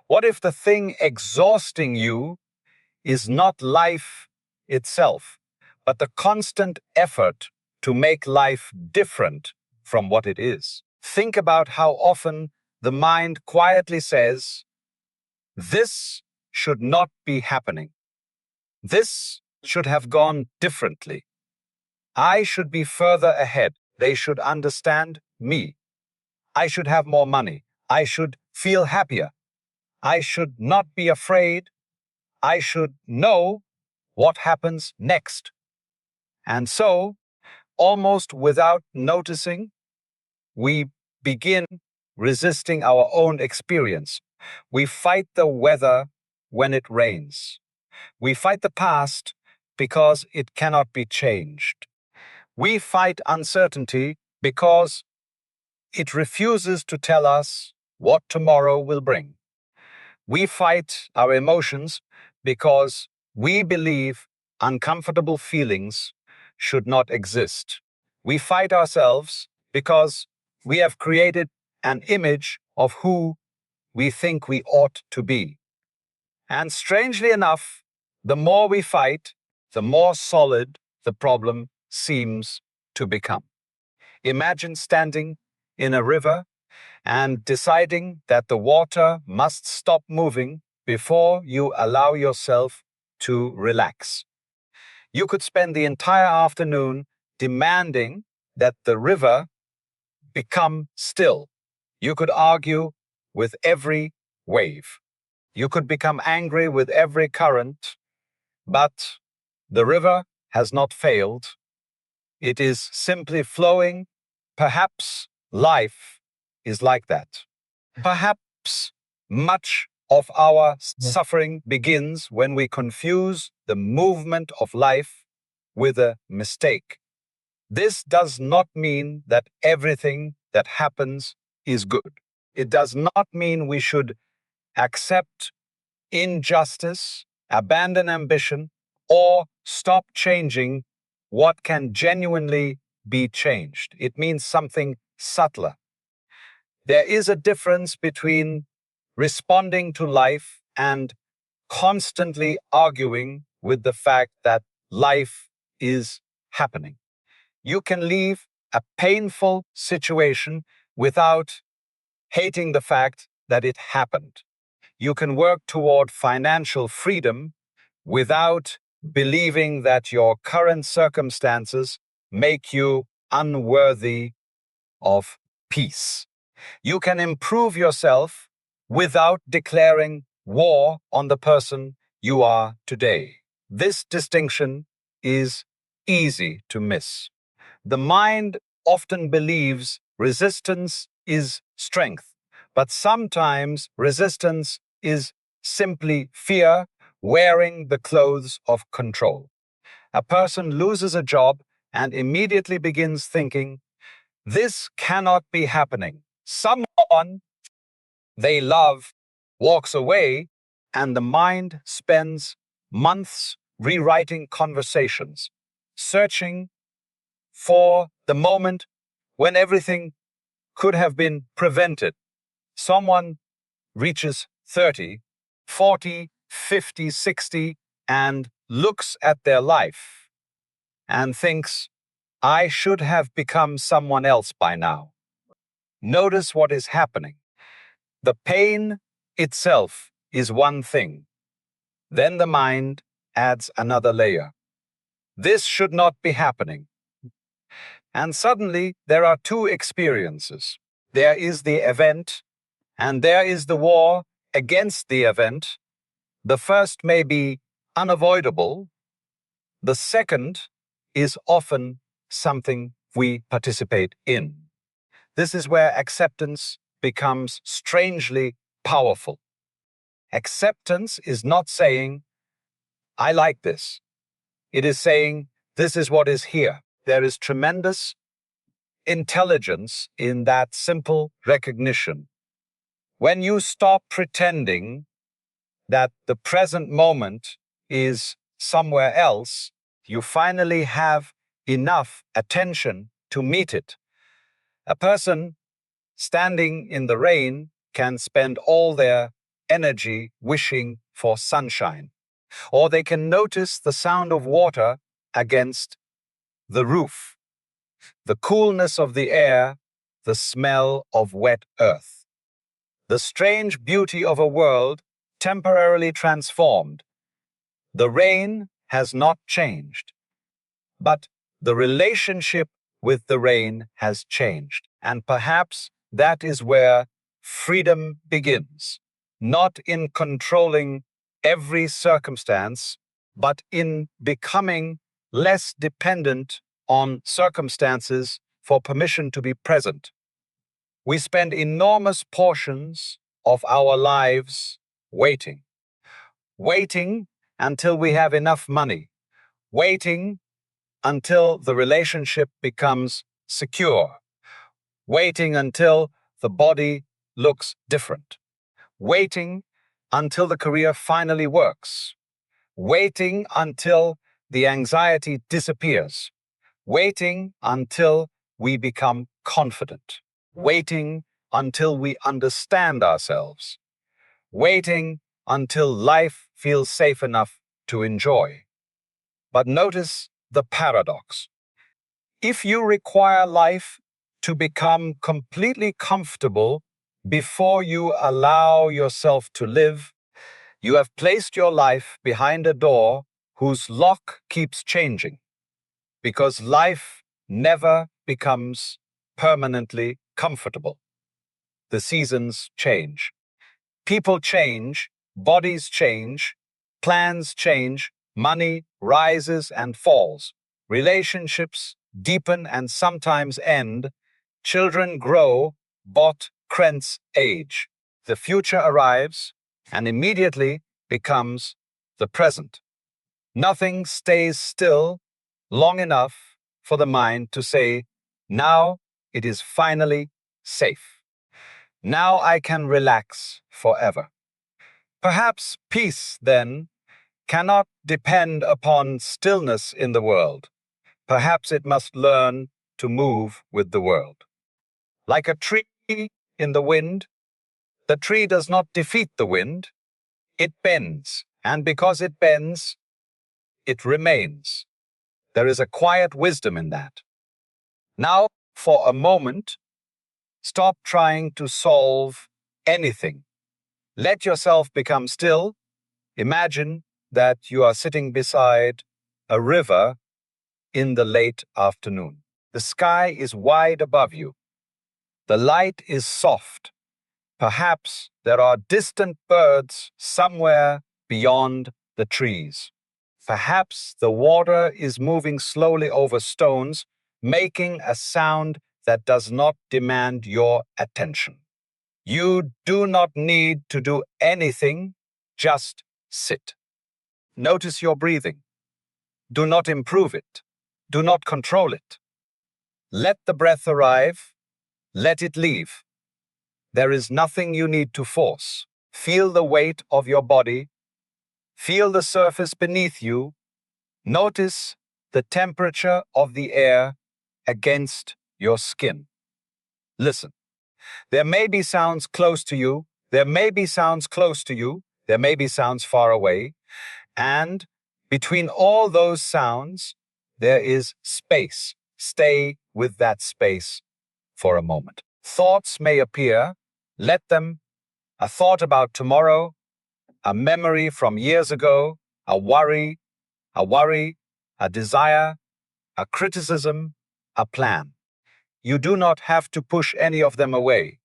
What if the thing exhausting you is not life itself, but the constant effort to make life different from what it is? Think about how often the mind quietly says, "This should not be happening. This should have gone differently. I should be further ahead. They should understand me. I should have more money. I should feel happier. I should not be afraid. I should know what happens next." And so, almost without noticing, we begin resisting our own experience. We fight the weather when it rains. We fight the past because it cannot be changed. We fight uncertainty because it refuses to tell us what tomorrow will bring. We fight our emotions because we believe uncomfortable feelings should not exist. We fight ourselves because we have created an image of who we think we ought to be. And strangely enough, the more we fight, the more solid the problem seems to become. Imagine standing in a river and deciding that the water must stop moving before you allow yourself to relax. You could spend the entire afternoon demanding that the river become still. You could argue with every wave. You could become angry with every current, but the river has not failed. It is simply flowing. Perhaps life is like that. Perhaps much of our suffering begins when we confuse the movement of life with a mistake. This does not mean that everything that happens is good. It does not mean we should accept injustice, abandon ambition, or stop changing what can genuinely be changed. It means something subtler. There is a difference between responding to life and constantly arguing with the fact that life is happening. You can leave a painful situation without hating the fact that it happened. You can work toward financial freedom without believing that your current circumstances make you unworthy of peace. You can improve yourself without declaring war on the person you are today. This distinction is easy to miss. The mind often believes resistance is strength, but sometimes resistance is simply fear wearing the clothes of control. A person loses a job and immediately begins thinking, "This cannot be happening." Someone they love walks away, and the mind spends months rewriting conversations, searching for the moment when everything could have been prevented. Someone reaches 30, 40, 50, 60, and looks at their life and thinks, "I should have become someone else by now." Notice what is happening. The pain itself is one thing. Then the mind adds another layer. This should not be happening. And suddenly there are two experiences. There is the event, and there is the war against the event. The first may be unavoidable. The second is often something we participate in. This is where acceptance becomes strangely powerful. Acceptance is not saying, "I like this." It is saying, "This is what is here." There is tremendous intelligence in that simple recognition. When you stop pretending that the present moment is somewhere else, you finally have enough attention to meet it. A person standing in the rain can spend all their energy wishing for sunshine. Or they can notice the sound of water against the roof, the coolness of the air, the smell of wet earth, the strange beauty of a world temporarily transformed. The rain has not changed, but the relationship with the rain has changed. And perhaps that is where freedom begins, not in controlling every circumstance, but in becoming less dependent on circumstances for permission to be present. We spend enormous portions of our lives waiting until we have enough money, waiting until the relationship becomes secure, waiting until the body looks different, waiting until the career finally works, waiting until the anxiety disappears, waiting until we become confident, waiting until we understand ourselves, waiting until life feels safe enough to enjoy. But notice the paradox. If you require life to become completely comfortable before you allow yourself to live, you have placed your life behind a door whose lock keeps changing, because life never becomes permanently comfortable. The seasons change. People change, bodies change, plans change, money rises and falls, relationships deepen and sometimes end, children grow, but krents age. The future arrives and immediately becomes the present. Nothing stays still long enough for the mind to say, now it is finally safe. Now I can relax forever. Perhaps peace, then, cannot depend upon stillness in the world. Perhaps it must learn to move with the world. Like a tree in the wind, the tree does not defeat the wind, it bends. And because it bends, it remains. There is a quiet wisdom in that. Now, for a moment, stop trying to solve anything. Let yourself become still. Imagine that you are sitting beside a river in the late afternoon. The sky is wide above you. The light is soft. Perhaps there are distant birds somewhere beyond the trees. Perhaps the water is moving slowly over stones, making a sound that does not demand your attention. You do not need to do anything, just sit. Notice your breathing. Do not improve it. Do not control it. Let the breath arrive. Let it leave. There is nothing you need to force. Feel the weight of your body. Feel the surface beneath you. Notice the temperature of the air against your skin. Listen. There may be sounds close to you. There may be sounds close to you. There may be sounds far away. And between all those sounds, there is space. Stay with that space for a moment. Thoughts may appear. Let them. A thought about tomorrow, a memory from years ago, a worry, a desire, a criticism, a plan. You do not have to push any of them away.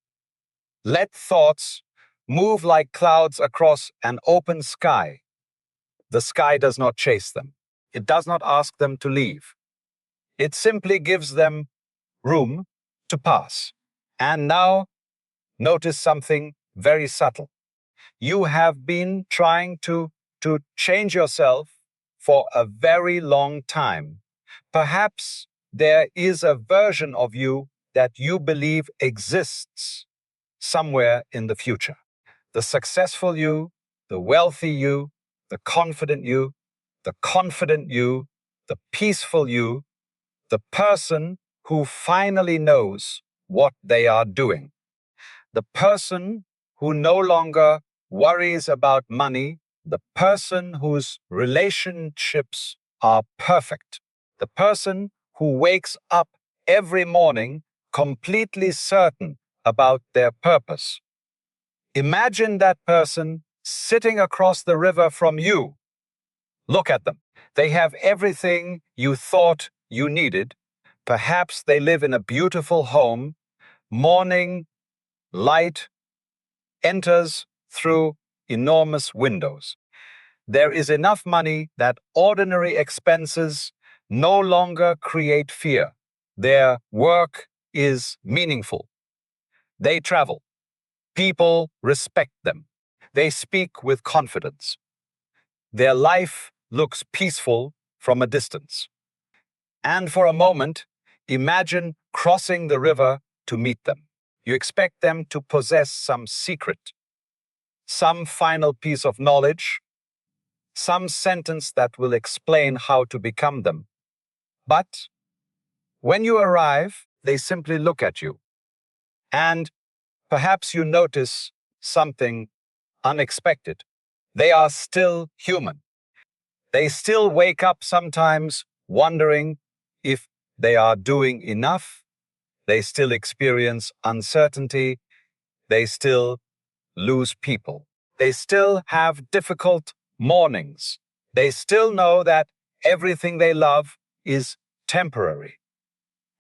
Let thoughts move like clouds across an open sky. The sky does not chase them. It does not ask them to leave. It simply gives them room to pass. And now, notice something very subtle. You have been trying to change yourself for a very long time. Perhaps there is a version of you that you believe exists somewhere in the future. The successful you, the wealthy you, the confident you, the peaceful you, the person who finally knows what they are doing, the person who no longer worries about money, the person whose relationships are perfect, the person who wakes up every morning completely certain about their purpose. Imagine that person sitting across the river from you. Look at them. They have everything you thought you needed. Perhaps they live in a beautiful home. Morning light enters through enormous windows. There is enough money that ordinary expenses no longer create fear. Their work is meaningful. They travel. People respect them. They speak with confidence. Their life looks peaceful from a distance. And for a moment, imagine crossing the river to meet them. You expect them to possess some secret, some final piece of knowledge, some sentence that will explain how to become them. But when you arrive, they simply look at you. And perhaps you notice something unexpected. They are still human. They still wake up sometimes wondering if they are doing enough. They still experience uncertainty. They still lose people. They still have difficult mornings. They still know that everything they love is temporary.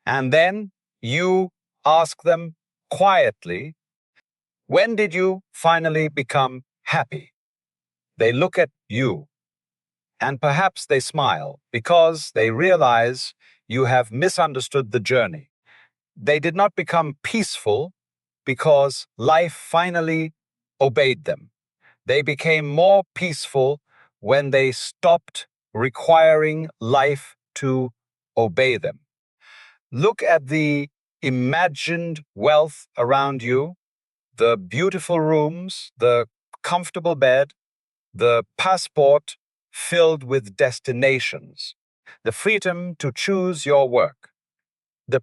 And then you ask them quietly, when did you finally become happy? They look at you and perhaps they smile because they realize you have misunderstood the journey. They did not become peaceful because life finally obeyed them. They became more peaceful when they stopped requiring life to obey them. Look at the imagined wealth around you, the beautiful rooms, the comfortable bed, the passport filled with destinations, the freedom to choose your work, the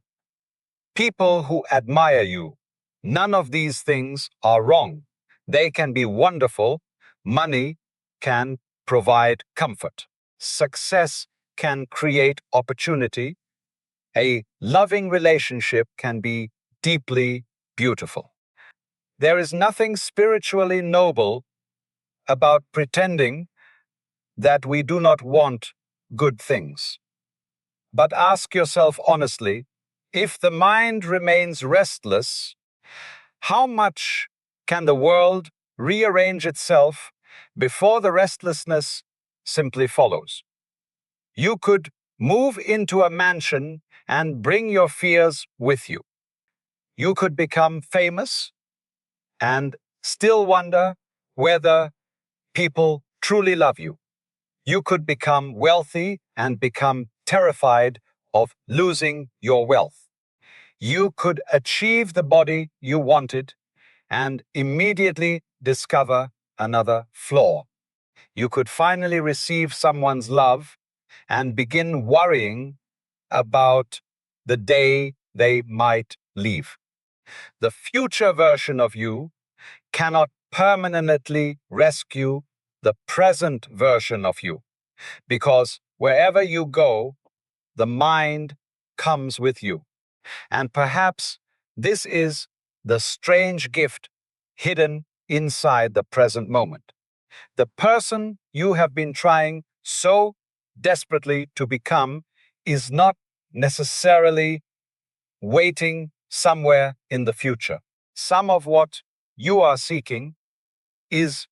people who admire you. None of these things are wrong. They can be wonderful. Money can provide comfort. Success can create opportunity. A loving relationship can be deeply beautiful. There is nothing spiritually noble about pretending that we do not want good things. But ask yourself honestly, if the mind remains restless, how much can the world rearrange itself before the restlessness simply follows? You could move into a mansion and bring your fears with you. You could become famous and still wonder whether people truly love you. You could become wealthy and become terrified of losing your wealth. You could achieve the body you wanted and immediately discover another flaw. You could finally receive someone's love and begin worrying about the day they might leave. The future version of you cannot permanently rescue the present version of you, because wherever you go, the mind comes with you. And perhaps this is the strange gift hidden inside the present moment. The person you have been trying so desperately to become is not necessarily waiting somewhere in the future. Some of what you are seeking is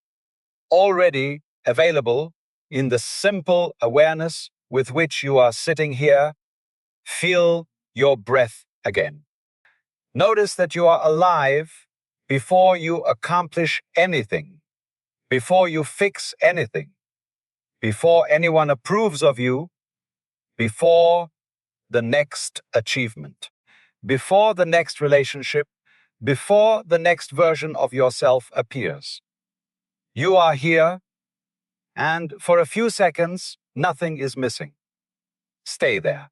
already available in the simple awareness with which you are sitting here. Feel your breath again. Notice that you are alive before you accomplish anything, before you fix anything, before anyone approves of you, before the next achievement, before the next relationship, before the next version of yourself appears. You are here, and for a few seconds, nothing is missing. Stay there.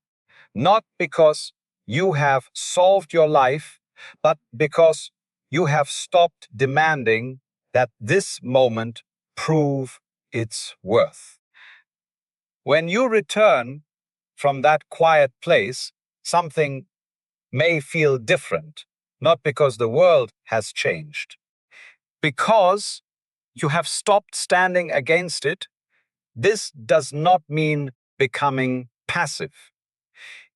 Not because you have solved your life, but because you have stopped demanding that this moment prove its worth. When you return from that quiet place, something may feel different, not because the world has changed, because you have stopped standing against it. This does not mean becoming passive.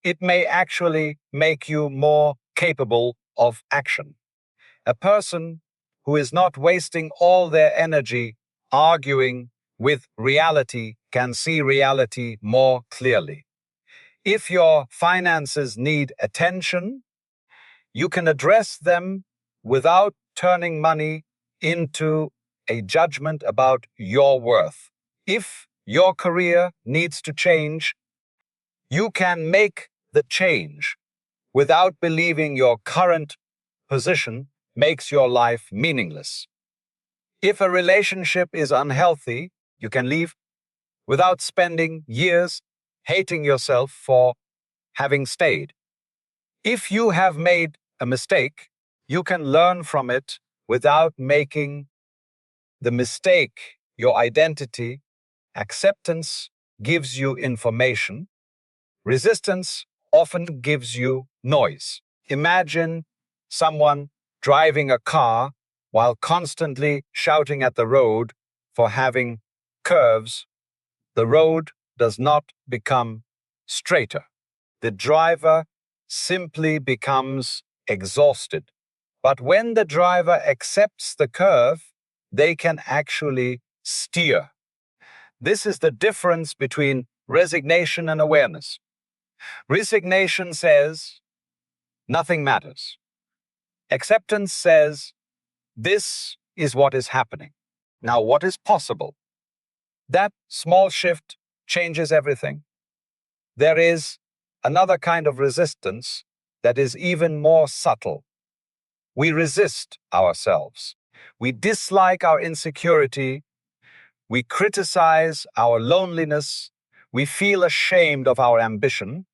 It may actually make you more capable of action. A person who is not wasting all their energy arguing with reality can see reality more clearly. If your finances need attention, you can address them without turning money into a judgment about your worth. If your career needs to change, you can make the change without believing your current position makes your life meaningless. If a relationship is unhealthy, you can leave without spending years hating yourself for having stayed. If you have made a mistake, you can learn from it without making the mistake your identity. Acceptance gives you information. Resistance often gives you noise. Imagine someone driving a car while constantly shouting at the road for having curves. The road does not become straighter. The driver simply becomes exhausted. But when the driver accepts the curve, they can actually steer. This is the difference between resignation and awareness. Resignation says nothing matters. Acceptance says this is what is happening. Now, what is possible? That small shift changes everything. There is another kind of resistance that is even more subtle. We resist ourselves. We dislike our insecurity. We criticize our loneliness. We feel ashamed of our ambition.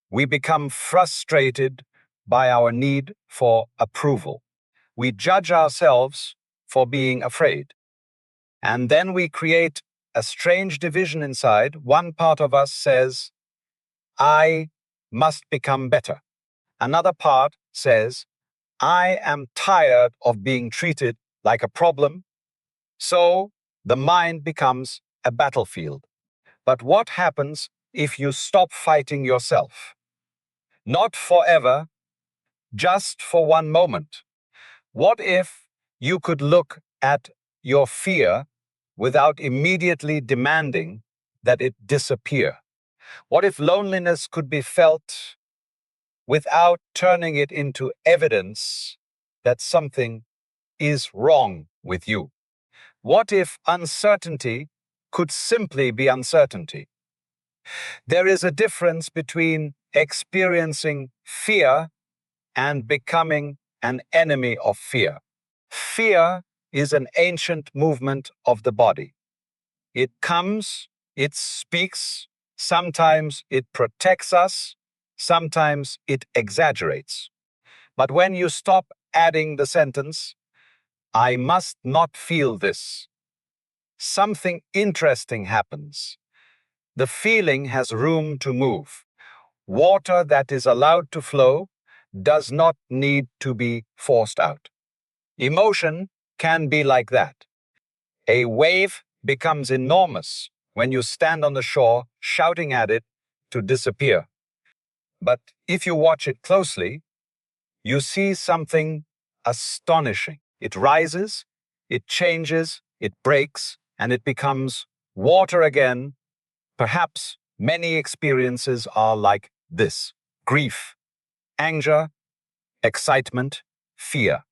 We become frustrated by our need for approval. We judge ourselves for being afraid. And then we create a strange division inside. One part of us says, I must become better. Another part says, I am tired of being treated like a problem. So the mind becomes a battlefield. But what happens if you stop fighting yourself? Not forever, just for one moment. What if you could look at your fear without immediately demanding that it disappear? What if loneliness could be felt without turning it into evidence that something is wrong with you? What if uncertainty could simply be uncertainty? There is a difference between experiencing fear and becoming an enemy of fear. Fear is an ancient movement of the body. It comes, it speaks, sometimes it protects us, sometimes it exaggerates. But when you stop adding the sentence, I must not feel this, something interesting happens. The feeling has room to move. Water that is allowed to flow does not need to be forced out. Emotion can be like that. A wave becomes enormous when you stand on the shore shouting at it to disappear. But if you watch it closely, you see something astonishing. It rises, it changes, it breaks, and it becomes water again. Perhaps many experiences are like this: grief, anger, excitement, fear,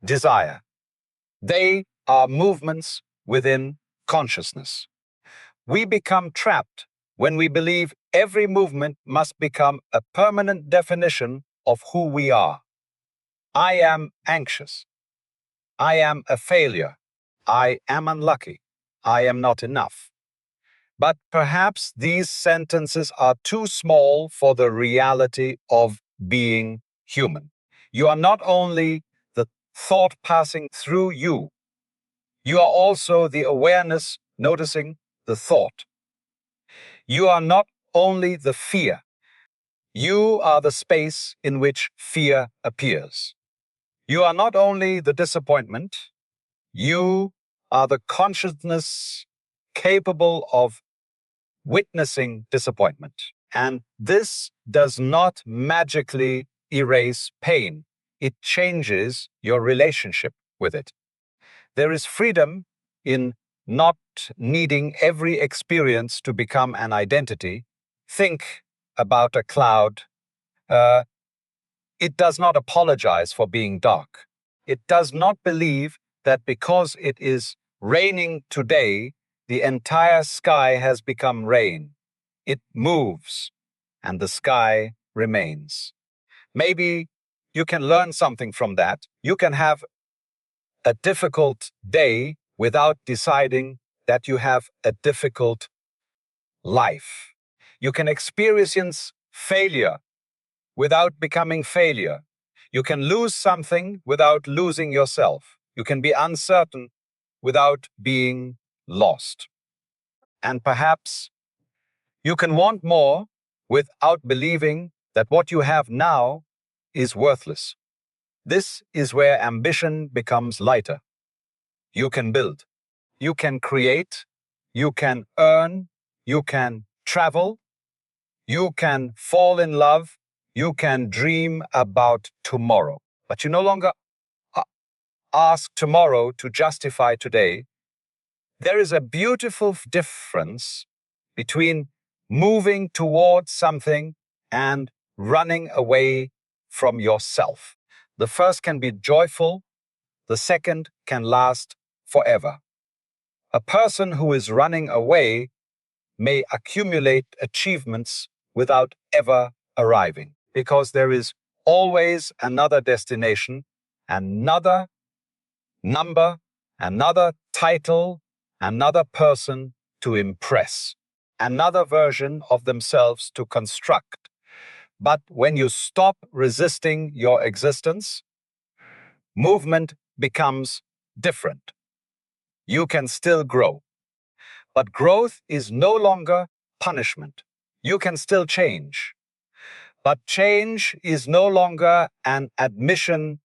desire. They are movements within consciousness. We become trapped when we believe every movement must become a permanent definition of who we are. I am anxious. I am a failure. I am unlucky. I am not enough. But perhaps these sentences are too small for the reality of being human. You are not only the thought passing through you, You are also the awareness noticing the thought. You are not only the fear, you are the space in which fear appears. You are not only the disappointment, you are the consciousness capable of witnessing disappointment. And this does not magically erase pain, it changes your relationship with it. There is freedom in not needing every experience to become an identity. Think about a cloud. Uh, it does not apologize for being dark. It does not believe that because it is raining today, the entire sky has become rain. It moves, and the sky remains. Maybe you can learn something from that. You can have a difficult day without deciding that you have a difficult life. You can experience failure without becoming failure. You can lose something without losing yourself. You can be uncertain without being lost. And perhaps you can want more without believing that what you have now is worthless. This is where ambition becomes lighter. You can build, you can create, you can earn, you can travel, you can fall in love, you can dream about tomorrow. But you no longer ask tomorrow to justify today. There is a beautiful difference between moving towards something and running away from yourself. The first can be joyful, the second can last forever. A person who is running away may accumulate achievements without ever arriving, because there is always another destination, another number, another title, another person to impress, another version of themselves to construct. But when you stop resisting your existence, movement becomes different. You can still grow, but growth is no longer punishment. You can still change, but change is no longer an admission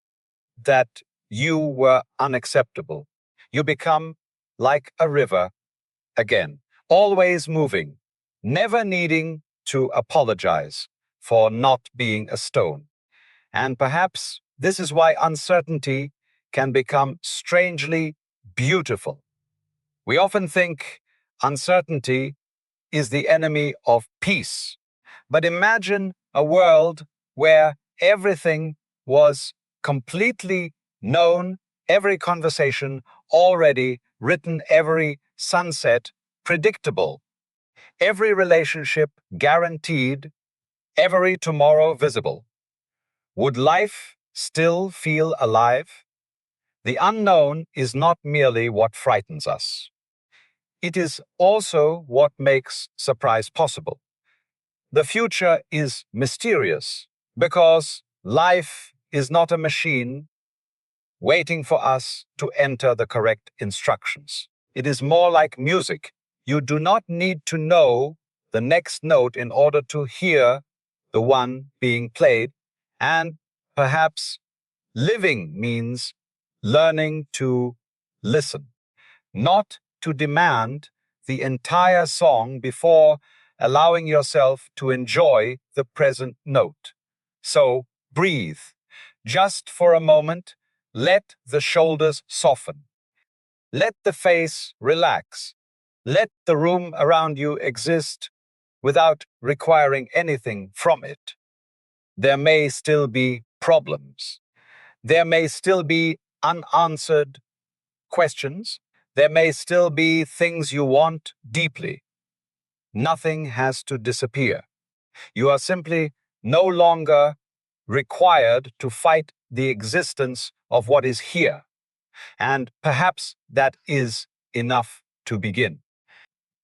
that you were unacceptable. You become like a river again, always moving, never needing to apologize for not being a stone. And perhaps this is why uncertainty can become strangely beautiful. We often think uncertainty is the enemy of peace. But imagine a world where everything was completely known, every conversation already written, every sunset predictable, every relationship guaranteed, every tomorrow visible. Would life still feel alive? The unknown is not merely what frightens us. It is also what makes surprise possible. The future is mysterious because life is not a machine waiting for us to enter the correct instructions. It is more like music. You do not need to know the next note in order to hear the one being played, and perhaps living means learning to listen, not to demand the entire song before allowing yourself to enjoy the present note. So breathe. Just for a moment, let the shoulders soften. Let the face relax. Let the room around you exist without requiring anything from it. There may still be problems. There may still be unanswered questions. There may still be things you want deeply. Nothing has to disappear. You are simply no longer required to fight the existence of what is here. And perhaps that is enough to begin.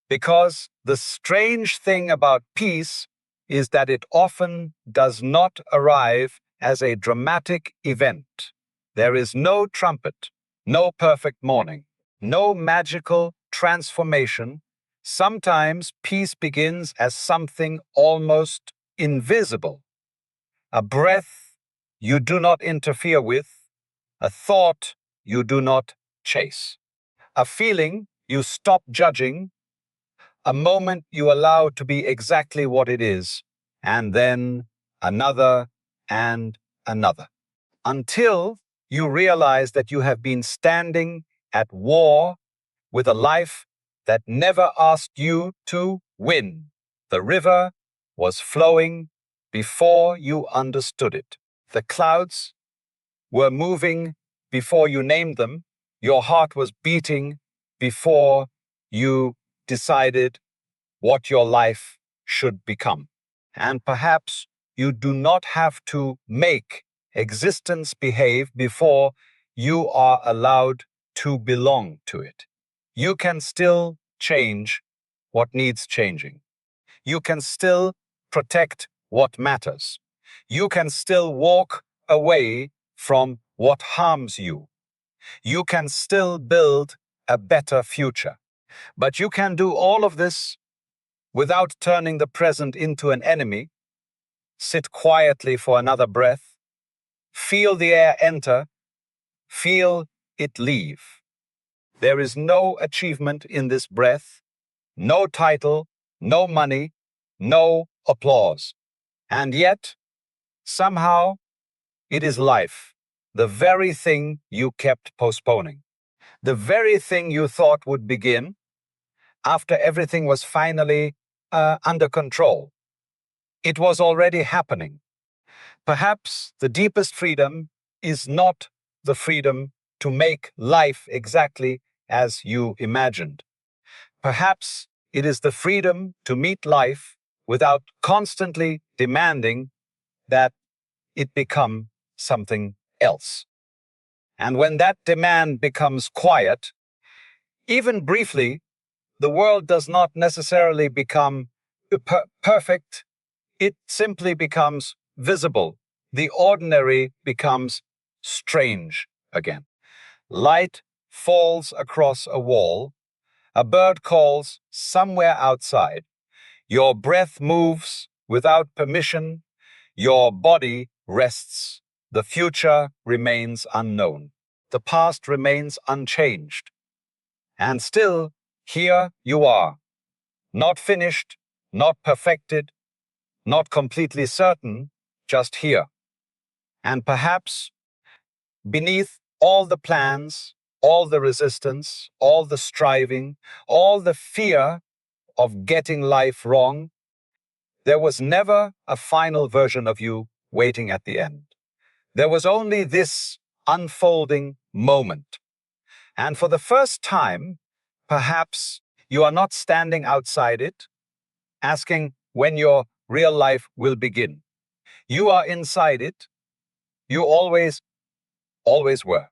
Because the strange thing about peace is that it often does not arrive as a dramatic event. There is no trumpet, no perfect morning, no magical transformation. Sometimes peace begins as something almost invisible. A breath you do not interfere with, a thought you do not chase, a feeling you stop judging, a moment you allow to be exactly what it is, and then another and another, until you realize that you have been standing at war with a life that never asked you to win. The river was flowing before you understood it. The clouds were moving before you named them. Your heart was beating before you decided what your life should become. And perhaps you do not have to make existence behave before you are allowed to belong to it. You can still change what needs changing. You can still protect what matters. You can still walk away from what harms you. You can still build a better future. But you can do all of this without turning the present into an enemy. Sit quietly for another breath. Feel the air enter. Feel it leave. There is no achievement in this breath, no title, no money, no applause. And yet, somehow, it is life, the very thing you kept postponing, the very thing you thought would begin after everything was finally under control. It was already happening. Perhaps the deepest freedom is not the freedom to make life exactly as you imagined. Perhaps it is the freedom to meet life without constantly demanding that it become something else. And when that demand becomes quiet, even briefly, the world does not necessarily become perfect. It simply becomes visible. The ordinary becomes strange again. Light falls across a wall. A bird calls somewhere outside. Your breath moves without permission. Your body rests. The future remains unknown. The past remains unchanged. And still, here you are, not finished, not perfected, not completely certain, just here. And perhaps beneath all the plans, all the resistance, all the striving, all the fear of getting life wrong, there was never a final version of you waiting at the end. There was only this unfolding moment. And for the first time, perhaps you are not standing outside it, asking when your real life will begin. You are inside it. You always were.